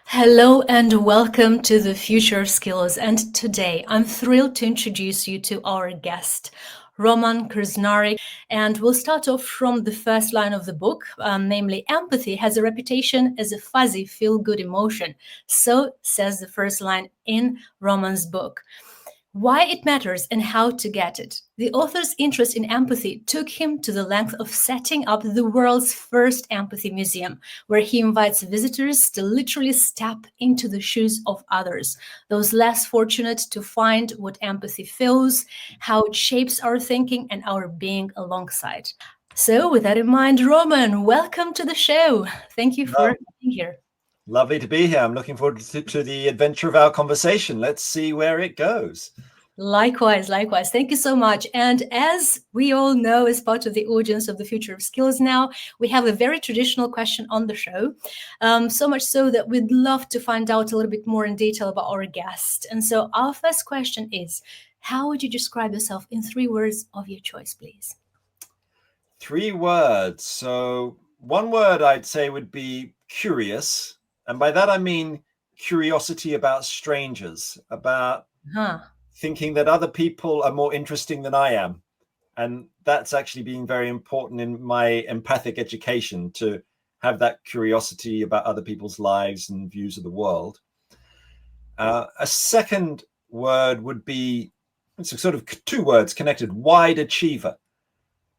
Hello and welcome to the Future of Skills. And today I'm thrilled to introduce you to our guest, Roman Krznaric. And we'll start off from the first line of the book, namely, empathy has a reputation as a fuzzy, feel-good emotion. So says the first line in Roman's book. Why it matters and how to get it. The author's interest in empathy took him to the length of setting up the world's first empathy museum, where he invites visitors to literally step into the shoes of others, those less fortunate to find what empathy feels, how it shapes our thinking and our being alongside. So, with that in mind, Roman, welcome to the show. Thank you for being here. Lovely to be here. I'm looking forward to the adventure of our conversation. Let's see where it goes. Likewise. Thank you so much. And as we all know, as part of the audience of the Future of Skills now, we have a very traditional question on the show. So much so that we'd love to find out a little bit more in detail about our guest. And so our first question is, how would you describe yourself in 3 words of your choice, please? 3 words. So one word I'd say would be curious. And by that, I mean curiosity about strangers, about thinking that other people are more interesting than I am. And that's actually been very important in my empathic education, to have that curiosity about other people's lives and views of the world. A second word would be, it's sort of 2 words connected, wide achiever.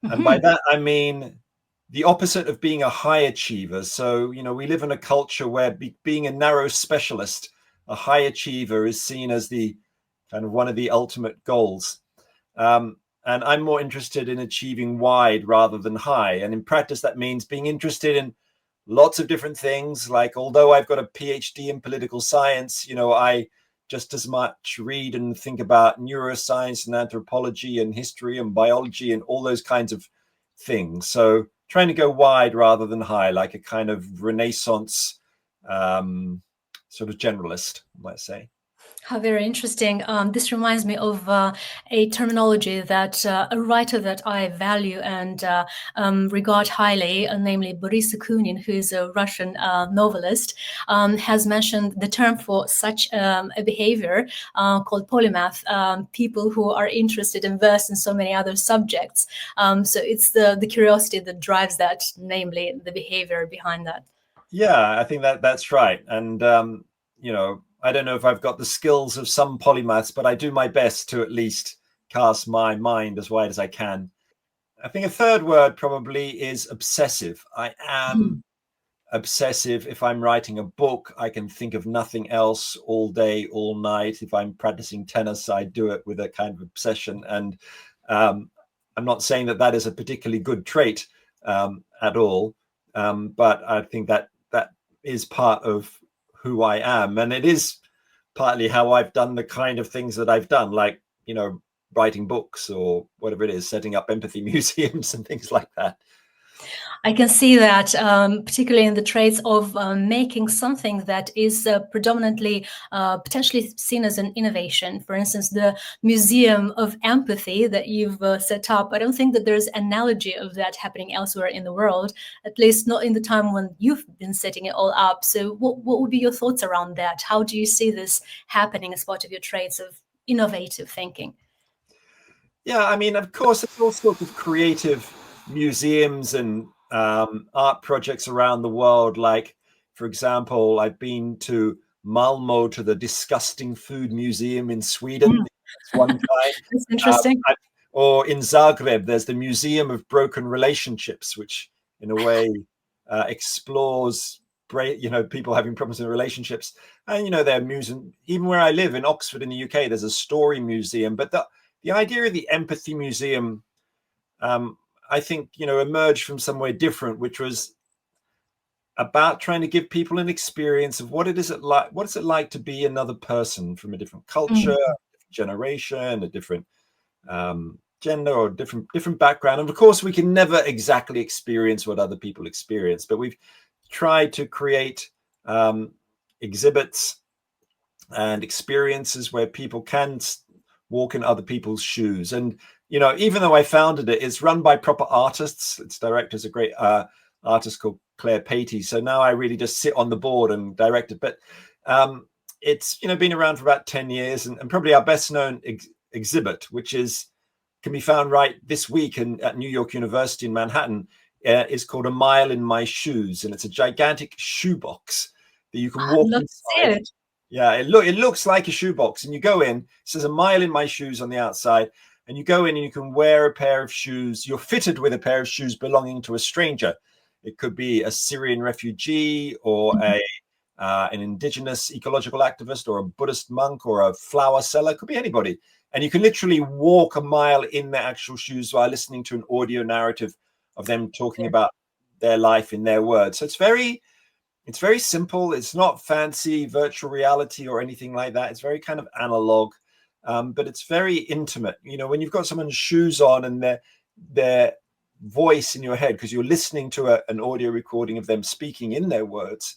And by that, I mean the opposite of being a high achiever. So, we live in a culture where being a narrow specialist, a high achiever, is seen as the kind of one of the ultimate goals. And I'm more interested in achieving wide rather than high. And in practice, that means being interested in lots of different things. Like, although I've got a PhD in political science, I just as much read and think about neuroscience and anthropology and history and biology and all those kinds of things. So trying to go wide rather than high, like a kind of Renaissance sort of generalist, I might say. How very interesting. This reminds me of a terminology that a writer that I value and regard highly, namely Boris Akunin, who is a Russian novelist, has mentioned the term for such a behavior called polymath, people who are interested and versed in so many other subjects. So it's the curiosity that drives that, namely the behavior behind that. Yeah, I think that's right. And, I don't know if I've got the skills of some polymaths, but I do my best to at least cast my mind as wide as I can. I think a third word probably is obsessive. I am obsessive. If I'm writing a book, I can think of nothing else all day, all night. If I'm practicing tennis, I do it with a kind of obsession. And I'm not saying that is a particularly good trait at all, but I think that is part of who I am. And it is partly how I've done the kind of things that I've done, like, writing books or whatever it is, setting up empathy museums and things like that. I can see that, particularly in the traits of making something that is predominantly potentially seen as an innovation. For instance, the Museum of Empathy that you've set up, I don't think that there's an analogy of that happening elsewhere in the world, at least not in the time when you've been setting it all up. So what would be your thoughts around that? How do you see this happening as part of your traits of innovative thinking? Yeah, I mean, of course, there's all sorts of creative museums and art projects around the world. Like, for example, I've been to Malmo, to the Disgusting Food Museum in Sweden. That's one kind. That's interesting. Or in Zagreb, there's the Museum of Broken Relationships, which in a way explores people having problems in relationships. And, they're museum, even where I live in Oxford in the UK, there's a story museum. But the idea of the empathy museum, I think, emerged from somewhere different, which was about trying to give people an experience of what is it like to be another person from a different culture, generation, a different gender, or different background. And of course, we can never exactly experience what other people experience, but we've tried to create exhibits and experiences where people can walk in other people's shoes. And even though I founded it, it's run by proper artists. Its director is a great artist called Claire Patey. So now I really just sit on the board and direct it. But it's been around for about 10 years, and probably our best known exhibit, which can be found right this week at New York University in Manhattan, is called A Mile in My Shoes, and it's a gigantic shoebox that you can walk I'd love inside. to see it. Yeah, it looks like a shoebox, and you go in. It says "A Mile in My Shoes" on the outside, and you go in and you can wear a pair of shoes. You're fitted with a pair of shoes belonging to a stranger. It could be a Syrian refugee, or an indigenous ecological activist, or a Buddhist monk, or a flower seller. It could be anybody. And you can literally walk a mile in their actual shoes while listening to an audio narrative of them talking about their life in their words. So it's very simple. It's not fancy virtual reality or anything like that. It's very kind of analog, but it's very intimate. When you've got someone's shoes on and their voice in your head, because you're listening to an audio recording of them speaking in their words,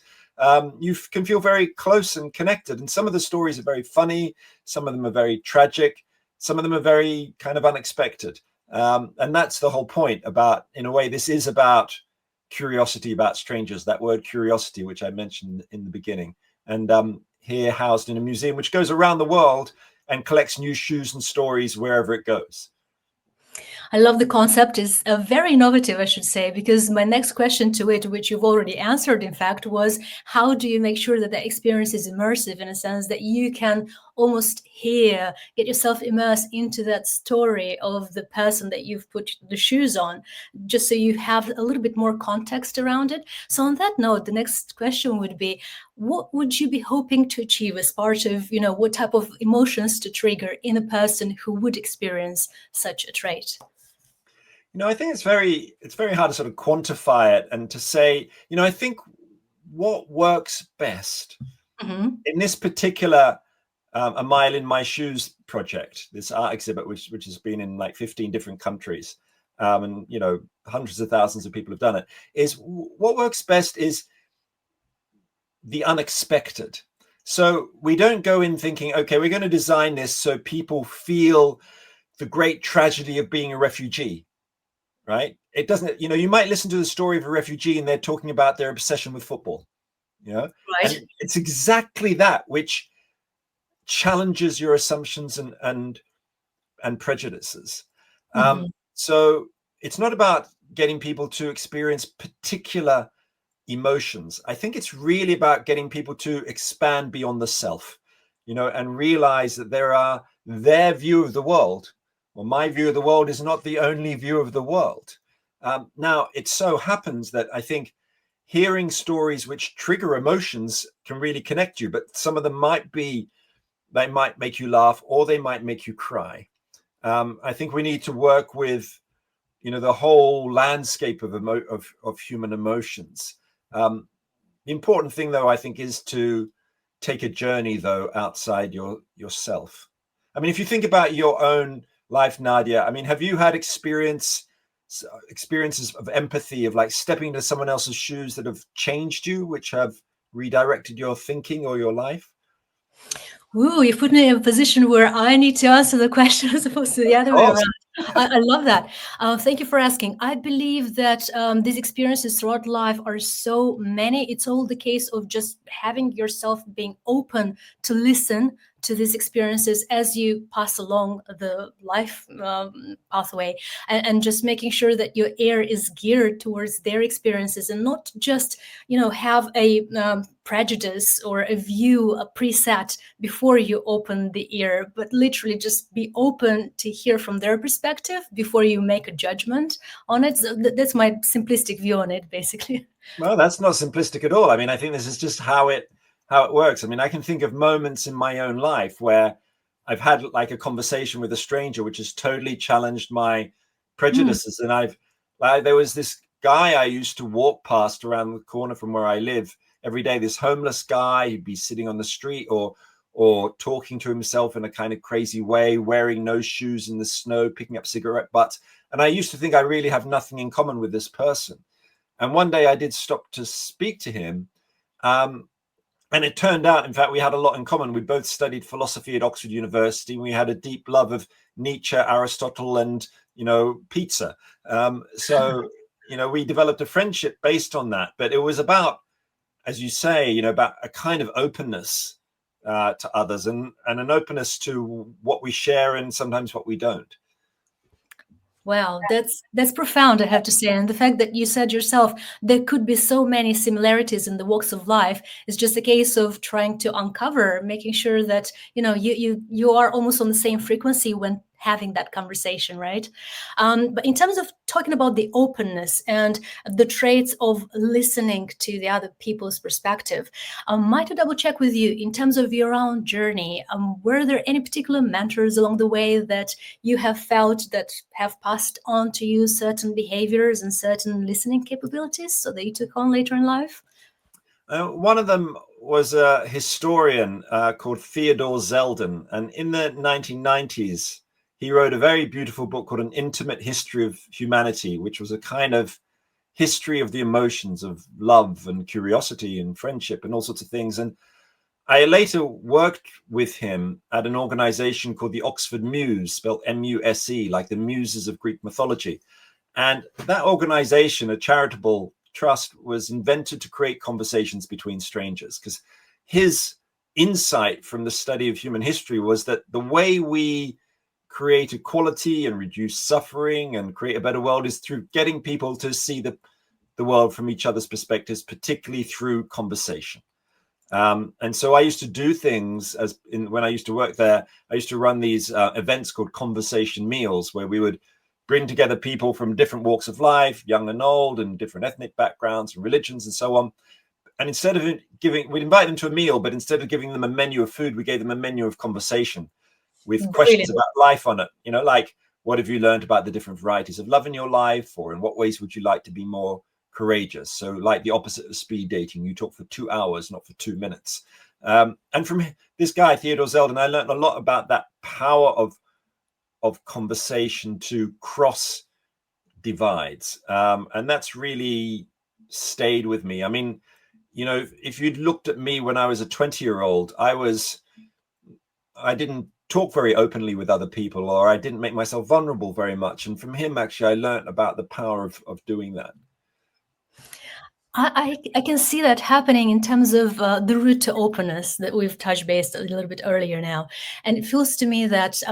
you can feel very close and connected. And some of the stories are very funny. Some of them are very tragic. Some of them are very kind of unexpected. And that's the whole point about, in a way, this is about curiosity about strangers, that word curiosity, which I mentioned in the beginning. And here housed in a museum, which goes around the world and collects new shoes and stories wherever it goes. I love the concept. It's very innovative, I should say, because my next question to it, which you've already answered, in fact, was how do you make sure that the experience is immersive, in a sense that you can almost get yourself immersed into that story of the person that you've put the shoes on, just so you have a little bit more context around it. So on that note, the next question would be, what would you be hoping to achieve as part of, what type of emotions to trigger in a person who would experience such a trait? I think it's very hard to sort of quantify it and to say, I think what works best in this particular A Mile in My Shoes project, this art exhibit, which has been in like 15 different countries, and hundreds of thousands of people have done it, is what works best is the unexpected. So we don't go in thinking, okay, we're going to design this so people feel the great tragedy of being a refugee. Right? It doesn't, you might listen to the story of a refugee and they're talking about their obsession with football, Right. And it's exactly that which challenges your assumptions and prejudices. So it's not about getting people to experience particular emotions. I think it's really about getting people to expand beyond the self, and realize that their view of the world, well, my view of the world is not the only view of the world. Now, it so happens that I think hearing stories which trigger emotions can really connect you, but some of them they might make you laugh or they might make you cry. I think we need to work with, the whole landscape of human emotions. The important thing, though, I think, is to take a journey, though, outside yourself. I mean, if you think about your own life, Nadya, I mean, have you had experiences of empathy, of like stepping into someone else's shoes that have changed you, which have redirected your thinking or your life? Ooh, you put me in a position where I need to answer the question as opposed to the other way around. I love that. Thank you for asking. I believe that these experiences throughout life are so many. It's all the case of just having yourself being open to listen to these experiences as you pass along the life pathway, and just making sure that your ear is geared towards their experiences, and not just have a prejudice or a view, a preset before you open the ear, but literally just be open to hear from their perspective before you make a judgment on it. So that's my simplistic view on it, basically. Well, that's not simplistic at all. I mean, I think this is just how it works. I mean, I can think of moments in my own life where I've had like a conversation with a stranger which has totally challenged my prejudices. And there was this guy I used to walk past around the corner from where I live every day, this homeless guy. He'd be sitting on the street or talking to himself in a kind of crazy way, wearing no shoes in the snow, picking up cigarette butts. And I used to think I really have nothing in common with this person. And one day I did stop to speak to him. And it turned out, in fact, we had a lot in common. We both studied philosophy at Oxford University. We had a deep love of Nietzsche, Aristotle, and, pizza. So we developed a friendship based on that. But it was about, as you say, about a kind of openness to others, and an openness to what we share and sometimes what we don't. Wow, that's profound, I have to say. And the fact that you said yourself there could be so many similarities in the walks of life is just a case of trying to uncover, making sure that you are almost on the same frequency when having that conversation, right? But in terms of talking about the openness and the traits of listening to the other people's perspective, might I double check with you in terms of your own journey? Were there any particular mentors along the way that you have felt that have passed on to you certain behaviors and certain listening capabilities so that you took on later in life? One of them was a historian called Theodore Zeltin, and in the 1990s, he wrote a very beautiful book called An Intimate History of Humanity, which was a kind of history of the emotions of love and curiosity and friendship and all sorts of things. And I later worked with him at an organization called the Oxford Muse, spelled M-U-S-E, like the Muses of Greek mythology. And that organization, a charitable trust, was invented to create conversations between strangers, because his insight from the study of human history was that the way we create equality and reduce suffering and create a better world is through getting people to see the world from each other's perspectives, particularly through conversation. And so I used to do things when I used to work there. I used to run these events called conversation meals, where we would bring together people from different walks of life, young and old, and different ethnic backgrounds and religions and so on. And instead of we'd invite them to a meal, but instead of giving them a menu of food, we gave them a menu of conversation with questions about life on it. Like, what have you learned about the different varieties of love in your life? Or in what ways would you like to be more courageous? So like the opposite of speed dating, you talk for 2 hours, not for 2 minutes. And from this guy, Theodore Zeltin, I learned a lot about that power of conversation to cross divides. And that's really stayed with me. I mean, if you'd looked at me when I was a 20-year-old, I didn't talk very openly with other people, or I didn't make myself vulnerable very much. And from him, actually, I learned about the power of doing that. I can see that happening in terms of the route to openness that we've touched base a little bit earlier now. And it feels to me that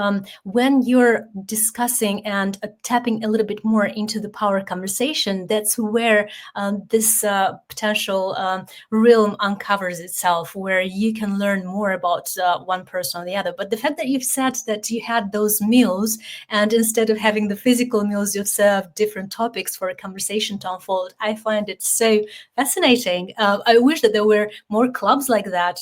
when you're discussing and tapping a little bit more into the power conversation, that's where this potential realm uncovers itself, where you can learn more about one person or the other. But the fact that you've said that you had those meals, and instead of having the physical meals, you've served different topics for a conversation to unfold, I find it so fascinating. I wish that there were more clubs like that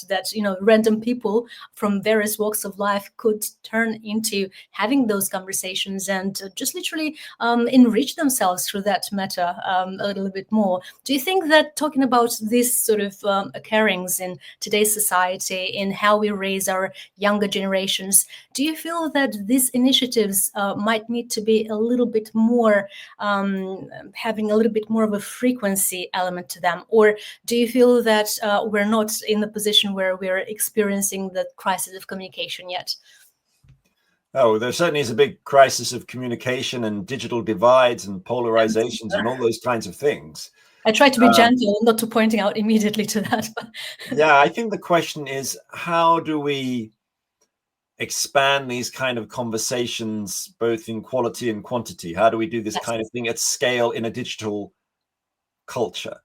random people from various walks of life could turn into having those conversations and just literally enrich themselves through that matter a little bit more. Do you think that talking about these sort of occurrence in today's society, in how we raise our younger generations, do you feel that these initiatives might need to be a little bit more, having a little bit more of a frequency element to them? Or do you feel that we're not in the position where we're experiencing the crisis of communication yet? Oh, there certainly is a big crisis of communication and digital divides and polarizations and all those kinds of things. I try to be gentle, not to pointing out immediately to that. Yeah, I think the question is, how do we expand these kind of conversations, both in quality and quantity? How do we do this kind of thing at scale in a digital culture?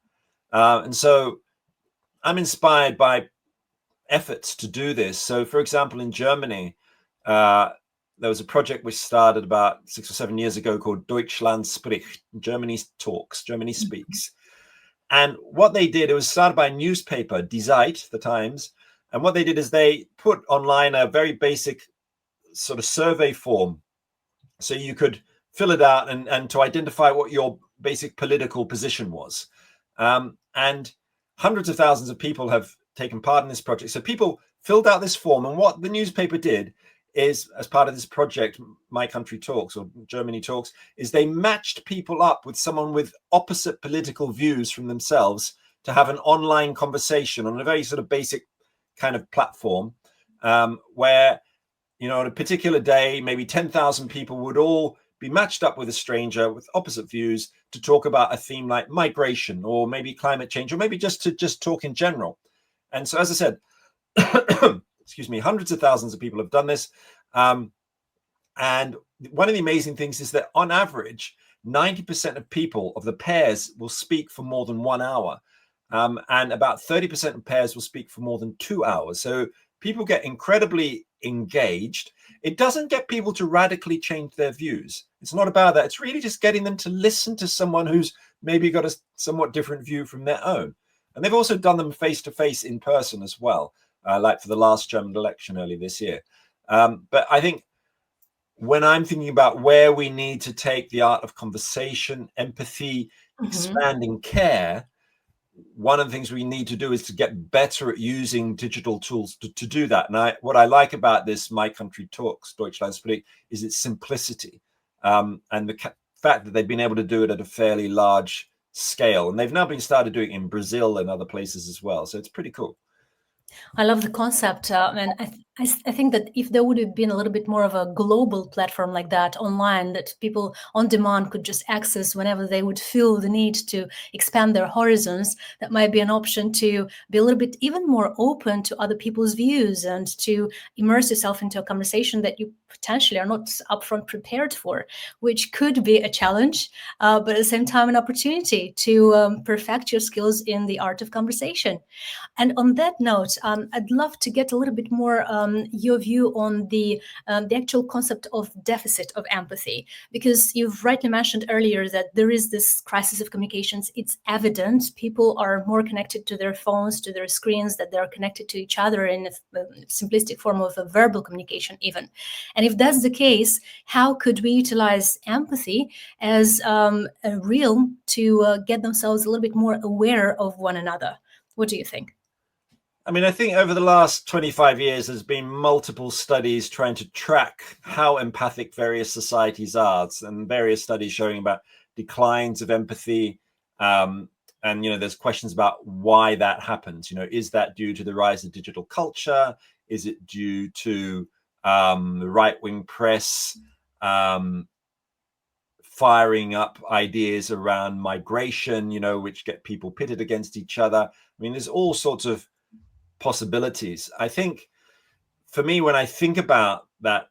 And so I'm inspired by efforts to do this. So, for example, in Germany, there was a project which started about 6 or 7 years ago called Deutschland spricht, Germany talks, Germany speaks. And what they did, it was started by a newspaper, Die Zeit, the Times. And what they did is they put online a very basic sort of survey form. So you could fill it out and to identify what your basic political position was. And hundreds of thousands of people have taken part in this project. So people filled out this form. And what the newspaper did is, as part of this project, My Country Talks, or Germany Talks, is they matched people up with someone with opposite political views from themselves to have an online conversation on a very sort of basic kind of platform, where, on a particular day, maybe 10,000 people would all be matched up with a stranger with opposite views to talk about a theme like migration or maybe climate change, or maybe just to talk in general. And so, as I said, excuse me, hundreds of thousands of people have done this. And one of the amazing things is that on average, 90% of people of the pairs will speak for more than 1 hour. And about 30% of pairs will speak for more than 2 hours. So people get incredibly engaged. It doesn't get people to radically change their views. It's not about that. It's really just getting them to listen to someone who's maybe got a somewhat different view from their own. And they've also done them face-to-face in person as well, like for the last German election early this year. But I think when I'm thinking about where we need to take the art of conversation, empathy, expanding care, one of the things we need to do is to get better at using digital tools to do that. And what I like about this My Country Talks, Deutschlandspolitik, is its simplicity, and the fact that they've been able to do it at a fairly large scale. And they've now been started doing it in Brazil and other places as well. So it's pretty cool. I love the concept, and I think that if there would have been a little bit more of a global platform like that online that people on demand could just access whenever they would feel the need to expand their horizons, that might be an option to be a little bit even more open to other people's views and to immerse yourself into a conversation that you potentially are not upfront prepared for, which could be a challenge, but at the same time an opportunity to perfect your skills in the art of conversation. And on that note, I'd love to get a little bit more your view on the actual concept of deficit of empathy, because you've rightly mentioned earlier that there is this crisis of communications. It's evident people are more connected to their phones, to their screens, that they're connected to each other in a simplistic form of a verbal communication even. And if that's the case, how could we utilize empathy as a realm to get themselves a little bit more aware of one another? What do you think? I mean, I think over the last 25 years, there's been multiple studies trying to track how empathic various societies are, and various studies showing about declines of empathy. And, there's questions about why that happens. Is that due to the rise of digital culture? Is it due to the right-wing press firing up ideas around migration, which get people pitted against each other? I mean, there's all sorts of possibilities. I think for me, when I think about that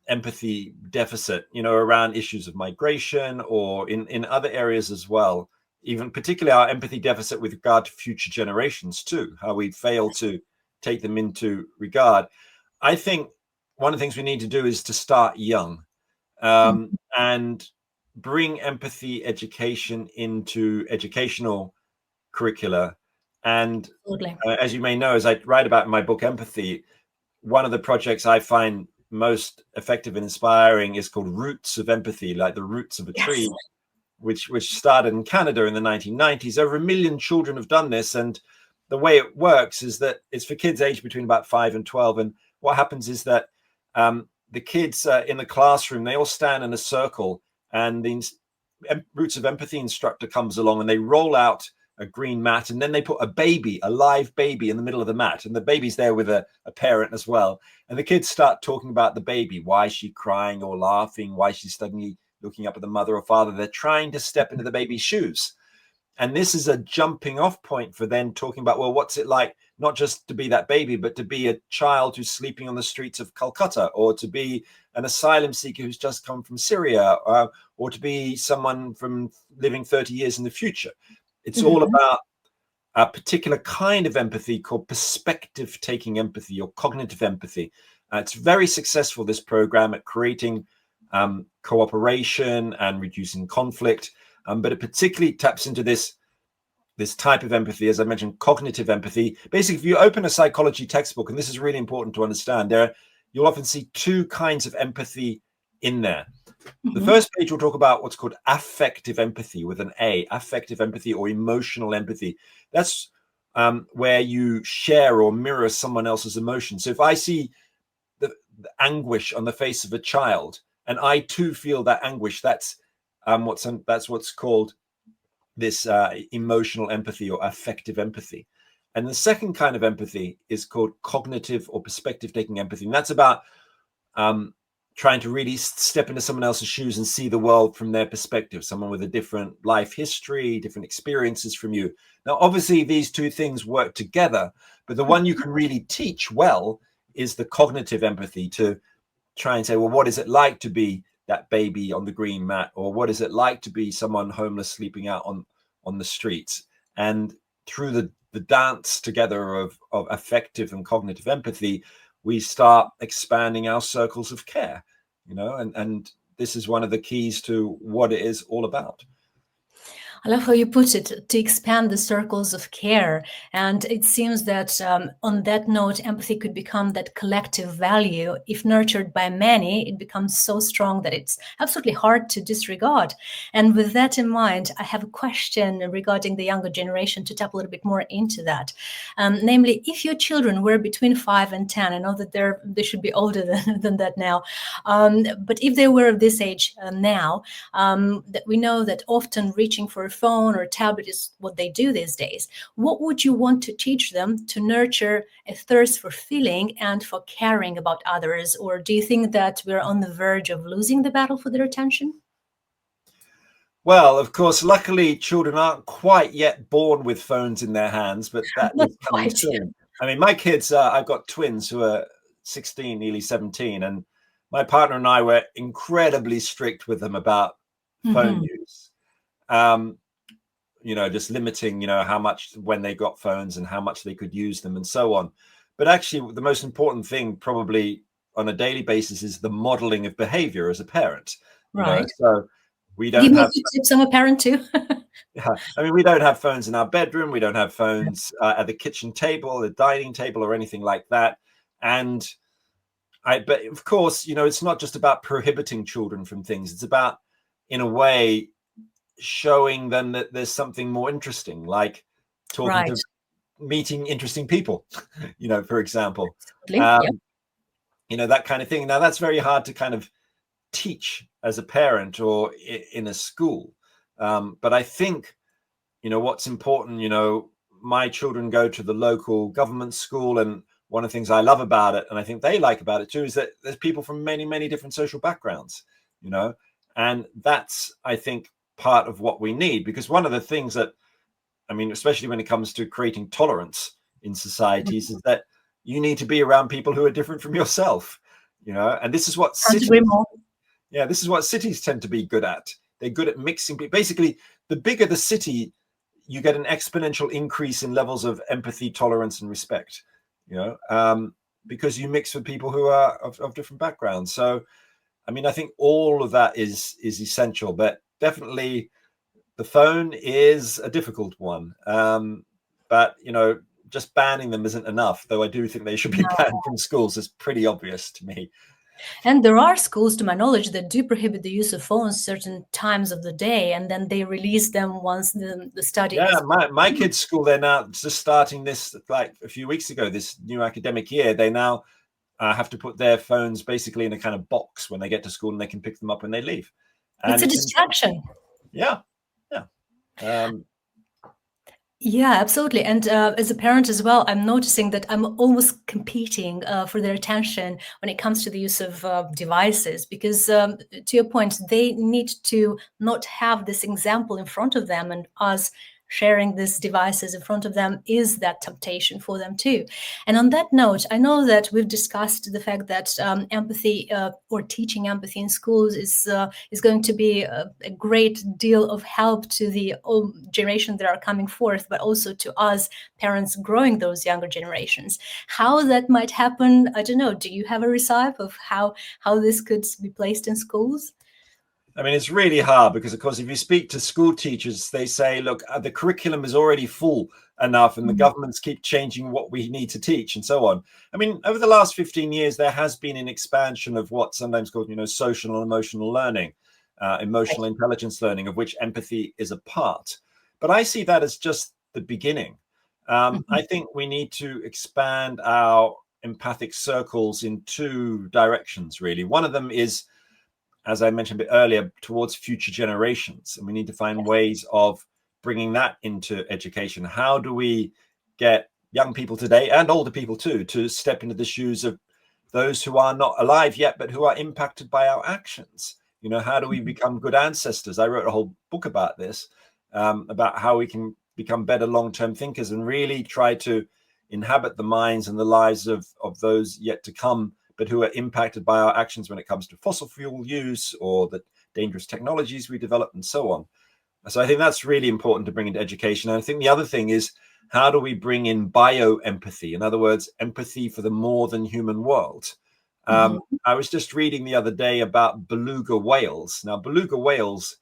empathy deficit, around issues of migration or in other areas as well, even particularly our empathy deficit with regard to future generations too, how we fail to take them into regard. I think one of the things we need to do is to start young and bring empathy education into educational curricula. And as you may know, as I write about in my book, Empathy, one of the projects I find most effective and inspiring is called Roots of Empathy, like the roots of a tree, which started in Canada in the 1990s. Over 1 million children have done this. And the way it works is that it's for kids aged between about 5 and 12. And what happens is that the kids in the classroom, they all stand in a circle, and the Roots of Empathy instructor comes along and they roll out a green mat, and then they put a live baby in the middle of the mat, and the baby's there with a parent as well. And the kids start talking about the baby. Why is she crying or laughing? Why is she suddenly looking up at the mother or father? They're trying to step into the baby's shoes. And this is a jumping off point for then talking about, well, what's it like not just to be that baby, but to be a child who's sleeping on the streets of Calcutta, or to be an asylum seeker who's just come from Syria, or to be someone from living 30 years in the future. It's all about a particular kind of empathy called perspective-taking empathy or cognitive empathy. It's very successful, this program, at creating cooperation and reducing conflict, but it particularly taps into this type of empathy, as I mentioned, cognitive empathy. Basically, if you open a psychology textbook, and this is really important to understand, you'll often see two kinds of empathy in there. The first page will talk about what's called affective empathy with an A, affective empathy or emotional empathy. That's where you share or mirror someone else's emotions. So if I see the anguish on the face of a child, and I too feel that anguish, that's what's called this emotional empathy or affective empathy. And the second kind of empathy is called cognitive or perspective-taking empathy. And that's about trying to really step into someone else's shoes and see the world from their perspective, someone with a different life history, different experiences from you. Now, obviously, these two things work together, but the one you can really teach well is the cognitive empathy, to try and say, well, what is it like to be that baby on the green mat? Or what is it like to be someone homeless sleeping out on the streets? And through the dance together of affective and cognitive empathy, we start expanding our circles of care, you know, and this is one of the keys to what it is all about. I love how you put it, to expand the circles of care. And it seems that on that note, empathy could become that collective value. If nurtured by many, it becomes so strong that it's absolutely hard to disregard. And with that in mind, I have a question regarding the younger generation to tap a little bit more into that. Namely, if your children were between 5 and 10, I know that they should be older than that now, but if they were of this age now, that we know that often reaching for a phone or a tablet is what they do these days. What would you want to teach them to nurture a thirst for feeling and for caring about others? Or do you think that we're on the verge of losing the battle for their attention? Well, of course, luckily, children aren't quite yet born with phones in their hands, but that Not is coming quite. soon. I mean, my kids, I've got twins who are 16, nearly 17, and my partner and I were incredibly strict with them about phone use. You know, just limiting, you know, how much when they got phones and how much they could use them and so on. But actually, the most important thing probably on a daily basis is the modeling of behavior as a parent. You know, Right. so we Give don't me a have. few tips. I'm a parent too. Yeah, I mean, we don't have phones in our bedroom. We don't have phones at the kitchen table, the dining table, or anything like that. And but of course, you know, it's not just about prohibiting children from things. It's about, in a way, showing them that there's something more interesting, like talking Right. to meeting interesting people, you know, for example, Yep. you know, that kind of thing. Now, that's very hard to kind of teach as a parent or in a school. But I think, you know, what's important, you know, my children go to the local government school, and one of the things I love about it, and I think they like about it too, is that there's people from many, many different social backgrounds, you know, and that's, I think, part of what we need. Because one of the things that, I mean, especially when it comes to creating tolerance in societies, is that you need to be around people who are different from yourself, you know, and this is what Can't agree cities, more. yeah, this is what cities tend to be good at. They're good at mixing. Basically, the bigger the city, you get an exponential increase in levels of empathy, tolerance, and respect, you know, because you mix with people who are of different backgrounds. So, I mean, I think all of that is essential, but definitely the phone is a difficult one. But, you know, just banning them isn't enough, though I do think they should be banned from schools. It's pretty obvious to me. And there are schools, to my knowledge, that do prohibit the use of phones certain times of the day, and then they release them once the study Yeah, has. my kids' school, they're now just starting this like a few weeks ago, this new academic year. They now have to put their phones basically in a kind of box when they get to school, and they can pick them up when they leave. It's And a it's distraction. yeah, yeah. Yeah, absolutely. And as a parent as well, I'm noticing that I'm almost competing for their attention when it comes to the use of devices, because to your point, they need to not have this example in front of them, and us sharing these devices in front of them is that temptation for them too. And on that note, I know that we've discussed the fact that empathy or teaching empathy in schools is going to be a great deal of help to the old generation that are coming forth, but also to us parents growing those younger generations. How that might happen, I don't know. Do you have a recipe of how this could be placed in schools? I mean, it's really hard because, of course, if you speak to school teachers, they say, look, the curriculum is already full enough and the governments keep changing what we need to teach and so on. I mean, over the last 15 years, there has been an expansion of what's sometimes called, you know, social and emotional learning, emotional intelligence learning, of which empathy is a part. But I see that as just the beginning. I think we need to expand our empathic circles in two directions, really. One of them is, as I mentioned a bit earlier, towards future generations. And we need to find ways of bringing that into education. How do we get young people today, and older people too, to step into the shoes of those who are not alive yet, but who are impacted by our actions. You know, how do we become good ancestors? I wrote a whole book about this, about how we can become better long-term thinkers and really try to inhabit the minds and the lives of those yet to come, but who are impacted by our actions when it comes to fossil fuel use or the dangerous technologies we develop and so on. So I think that's really important to bring into education. And I think the other thing is, how do we bring in bio-empathy? In other words, empathy for the more than human world. I was just reading the other day about beluga whales. Now, beluga whales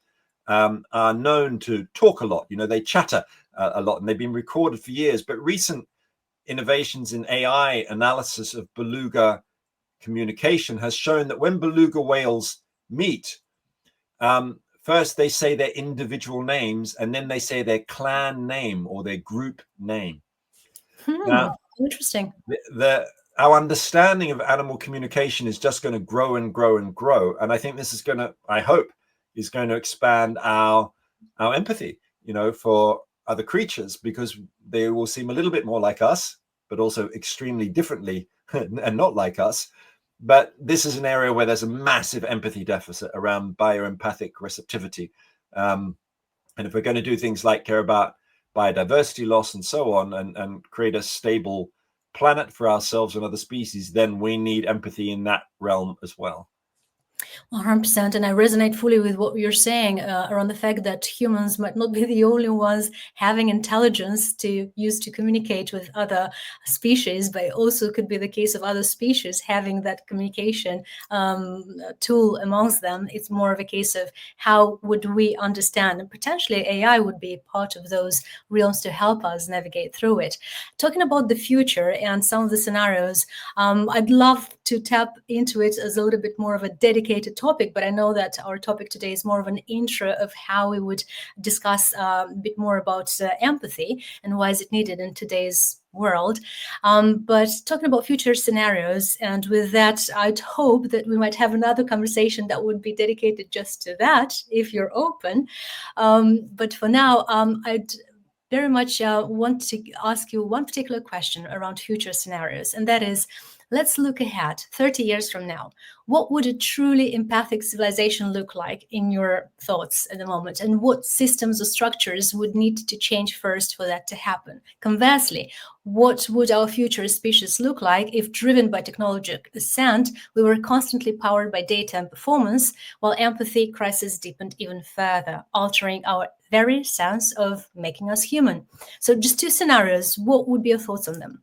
are known to talk a lot. You know, they chatter a lot, and they've been recorded for years. But recent innovations in AI analysis of beluga communication has shown that when beluga whales meet, first they say their individual names, and then they say their clan name or their group name. Now, interesting. Our understanding of animal communication is just going to grow and grow and grow. And I think this is going to, I hope, is going to expand our empathy, you know, for other creatures, because they will seem a little bit more like us, but also extremely differently and not like us. But this is an area where there's a massive empathy deficit around bio-empathic receptivity. And if we're going to do things like care about biodiversity loss and so on, and create a stable planet for ourselves and other species, then we need empathy in that realm as well. 100%, and I resonate fully with what you're saying around the fact that humans might not be the only ones having intelligence to use to communicate with other species, but it also could be the case of other species having that communication tool amongst them. It's more of a case of how would we understand, and potentially AI would be part of those realms to help us navigate through it. Talking about the future and some of the scenarios, I'd love to tap into it as a little bit more of a dedicated topic, but I know that our topic today is more of an intro of how we would discuss a bit more about empathy and why is it needed in today's world. But talking about future scenarios, and with that, I'd hope that we might have another conversation that would be dedicated just to that, if you're open. But for now, I'd very much want to ask you one particular question around future scenarios, and that is, let's look ahead 30 years from now. What would a truly empathic civilization look like in your thoughts at the moment? And what systems or structures would need to change first for that to happen? Conversely, what would our future species look like if, driven by technological ascent, we were constantly powered by data and performance, while empathy crisis deepened even further, altering our very sense of making us human? So just two scenarios. What would be your thoughts on them?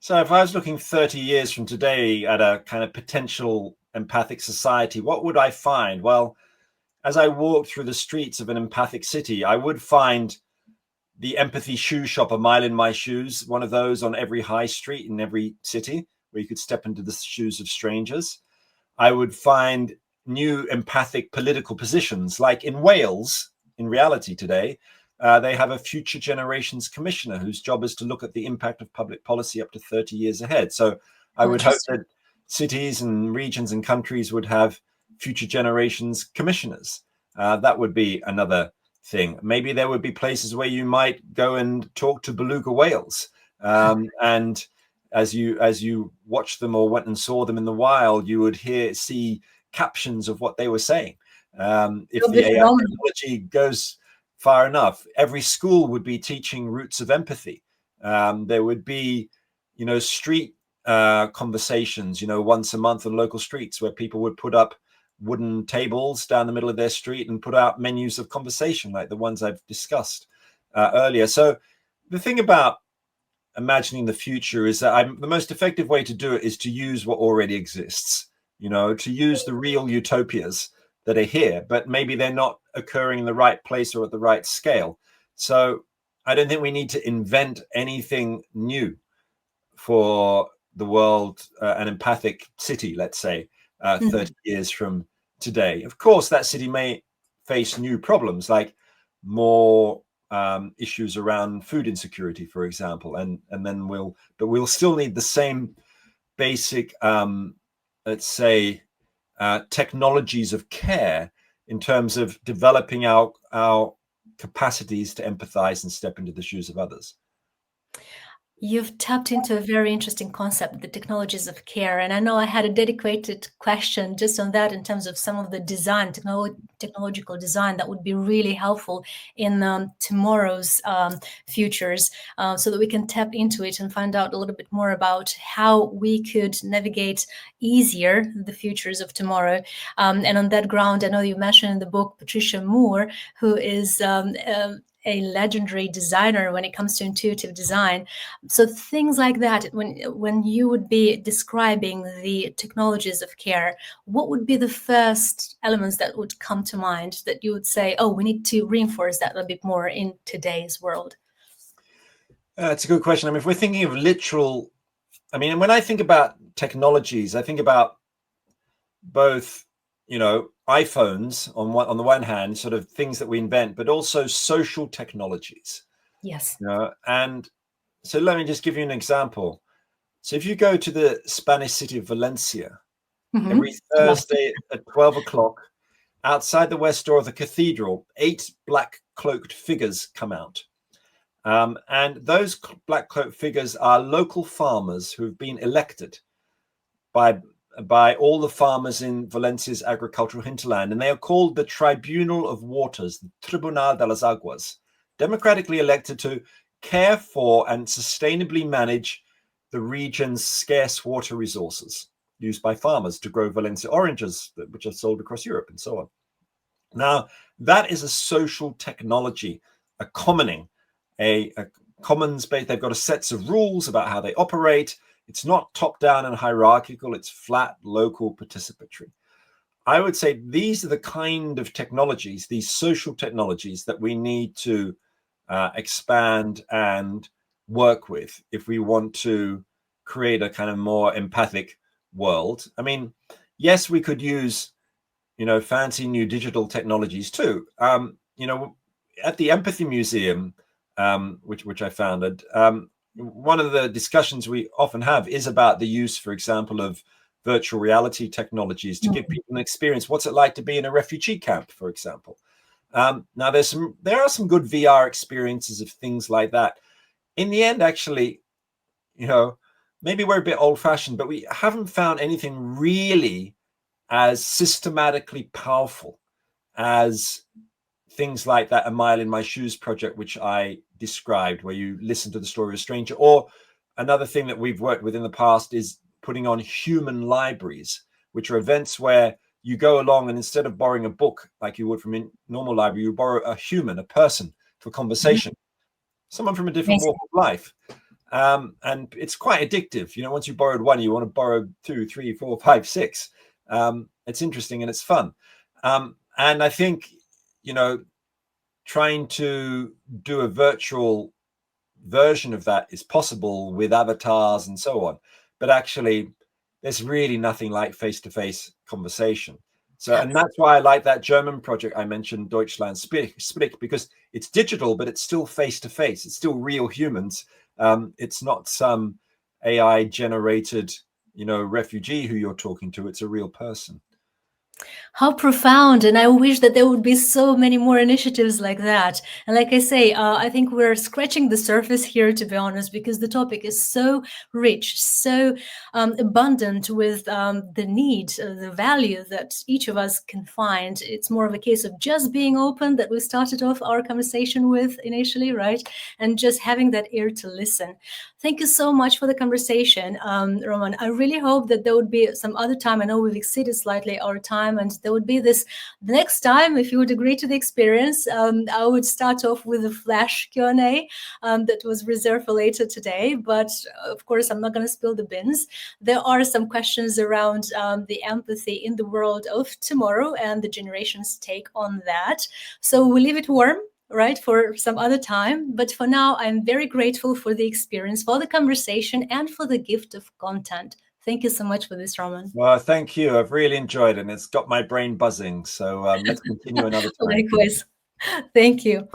So if I was looking 30 years from today at a kind of potential empathic society, what would I find? Well, as I walked through the streets of an empathic city, I would find the empathy shoe shop a mile in my shoes, one of those on every high street in every city where you could step into the shoes of strangers. I would find new empathic political positions, like in Wales, in reality today. They have a future generations commissioner whose job is to look at the impact of public policy up to 30 years ahead. So I would hope that cities and regions and countries would have future generations commissioners. That would be another thing. Maybe there would be places where you might go and talk to beluga whales. And as you watched them or went and saw them in the wild, you would see captions of what they were saying. If the AI technology goes far enough, every school would be teaching roots of empathy. There would be, street conversations, once a month on local streets where people would put up wooden tables down the middle of their street and put out menus of conversation like the ones I've discussed earlier. So the thing about imagining the future is that the most effective way to do it is to use what already exists, to use the real utopias that are here, but maybe they're not occurring in the right place or at the right scale. So I don't think we need to invent anything new for the world, an empathic city, let's say, 30 years from today. Of course, that city may face new problems, like more issues around food insecurity, for example, and then we'll still need the same basic, let's say, technologies of care in terms of developing our capacities to empathize and step into the shoes of others. You've tapped into a very interesting concept, the technologies of care. And I know I had a dedicated question just on that in terms of some of the design, technological design that would be really helpful in tomorrow's futures, so that we can tap into it and find out a little bit more about how we could navigate easier the futures of tomorrow. And on that ground, I know you mentioned in the book Patricia Moore, who is a legendary designer when it comes to intuitive design. So things like that, when you would be describing the technologies of care, what would be the first elements that would come to mind that you would say, oh, we need to reinforce that a bit more in today's world? It's a good question. I mean, if we're thinking of literal, I mean, when I think about technologies, I think about both, iPhones on the one hand, sort of things that we invent, but also social technologies. Yes. And so let me just give you an example. So if you go to the Spanish city of Valencia, every Thursday at 12 o'clock, outside the west door of the cathedral, 8 black cloaked figures come out. And those black cloaked figures are local farmers who've been elected by all the farmers in Valencia's agricultural hinterland, and they are called the Tribunal of Waters, the Tribunal de las Aguas, democratically elected to care for and sustainably manage the region's scarce water resources used by farmers to grow Valencia oranges, which are sold across Europe and so on. Now, that is a social technology, a commoning, a commons base. They've got a sets of rules about how they operate. It's not top-down and hierarchical. It's flat, local, participatory. I would say these are the kind of technologies, these social technologies, that we need to expand and work with if we want to create a kind of more empathic world. I mean, yes, we could use, fancy new digital technologies too. At the Empathy Museum, which I founded, one of the discussions we often have is about the use, for example, of virtual reality technologies to give people an experience. What's it like to be in a refugee camp, for example? Now, there are some good VR experiences of things like that. In the end, actually, maybe we're a bit old-fashioned, but we haven't found anything really as systematically powerful as things like that A Mile in My Shoes project, which I described, where you listen to the story of a stranger. Or another thing that we've worked with in the past is putting on human libraries, which are events where you go along and instead of borrowing a book like you would from a normal library, you borrow a human, a person for conversation, someone from a different walk of life. And it's quite addictive. Once you borrowed one, you want to borrow 2, 3, 4, 5, 6. It's interesting and it's fun. And I think, trying to do a virtual version of that is possible with avatars and so on. But actually, there's really nothing like face-to-face conversation. So, and that's why I like that German project I mentioned, Deutschland Sprich, because it's digital, but it's still face-to-face. It's still real humans. It's not some AI-generated, refugee who you're talking to. It's a real person. How profound. And I wish that there would be so many more initiatives like that. And like I say, I think we're scratching the surface here, to be honest, because the topic is so rich, so abundant with the need, the value that each of us can find. It's more of a case of just being open that we started off our conversation with initially, right? And just having that ear to listen. Thank you so much for the conversation, Roman. I really hope that there would be some other time. I know we've exceeded slightly our time, and there would be the next time, if you would agree to the experience, I would start off with a flash Q&A that was reserved for later today. But of course, I'm not going to spill the beans. There are some questions around the empathy in the world of tomorrow and the generation's take on that. So we'll leave it warm, right, for some other time. But for now, I'm very grateful for the experience, for the conversation, and for the gift of content. Thank you so much for this, Roman. Well, thank you. I've really enjoyed it, and it's got my brain buzzing. So let's continue another time. Likewise. Thank you.